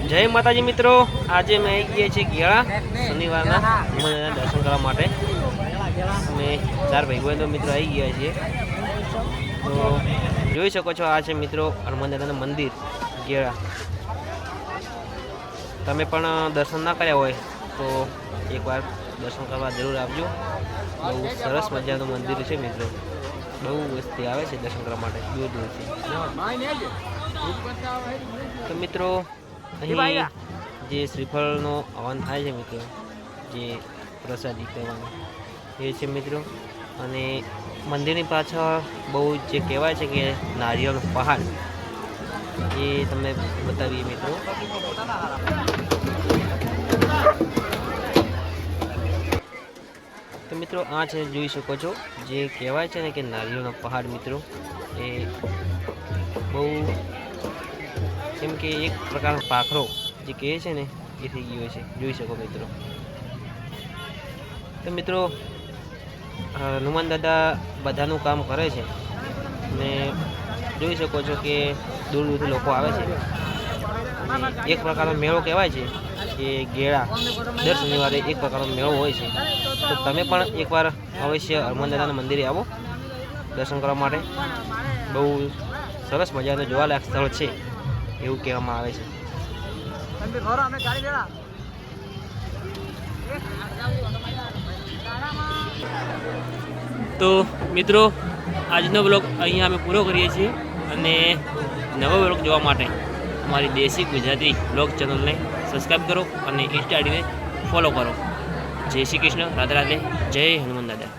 जय माताजी मित्रों, आज मैं आई गए छे गेड़ा शनिवार दर्शन करवा माटे। अमे 4 भाई-बंधो मित्रों आई गया छे। तो જોઈ શકો છો આ છે મિત્રો હનુમાન દાદાનું મંદિર ગેળા। તમે પણ દર્શન ના કર્યા હોય તો એકવાર દર્શન કરવા જરૂર આવજો। બહુ સરસ મજાનું મંદિર છે મિત્રો। બહુ વસ્તી આવે છે દર્શન કરવા માટે દૂર દૂરથી। તો મિત્રો અહીં જે શ્રીફળનો હવન થાય છે મિત્રો, જે પ્રસાદી કહેવાનું એ છે મિત્રો। અને મંદિરની પાછળ બહુ જે કહેવાય છે કે નારિયેળનો પહાડ, એ તમને બતાવીએ મિત્રો। તો મિત્રો આ છે, જોઈ શકો છો, જે કહેવાય છે ને કે નારિયેળનો પહાડ મિત્રો, એ બહુ કેમ કે એક પ્રકારનો પાખરો જે કહે છે ને એ થઈ ગયો છે, જોઈ શકો મિત્રો। તો મિત્રો હનુમાન દાદા બધાનું કામ કરે છે ને જોઈ શકો છો કે દૂર દૂરથી લોકો આવે છે। એક પ્રકારનો મેળો કહેવાય છે કે ગેળા દર શનિવારે એક પ્રકારનો મેળો હોય છે। તો તમે પણ એકવાર અવશ્ય હનુમાન દાદાના મંદિરે આવો દર્શન કરવા માટે। બહુ સરસ મજાનું જોવાલાયક સ્થળ છે એવું કહેવામાં આવે છે। तो मित्रों આજનો બ્લોગ અહીંયા અમે પૂરો કરીએ છીએ અને નવો બ્લોગ જોવા માટે અમારી દેશી ગુજરાતી બ્લોગ ચેનલને સબસ્ક્રાઈબ કરો અને ઇન્સ્ટા આઈડીને ફોલો કરો। જય શ્રી કૃષ્ણ, રાધે રાધે, જય હનુમાન દાદા।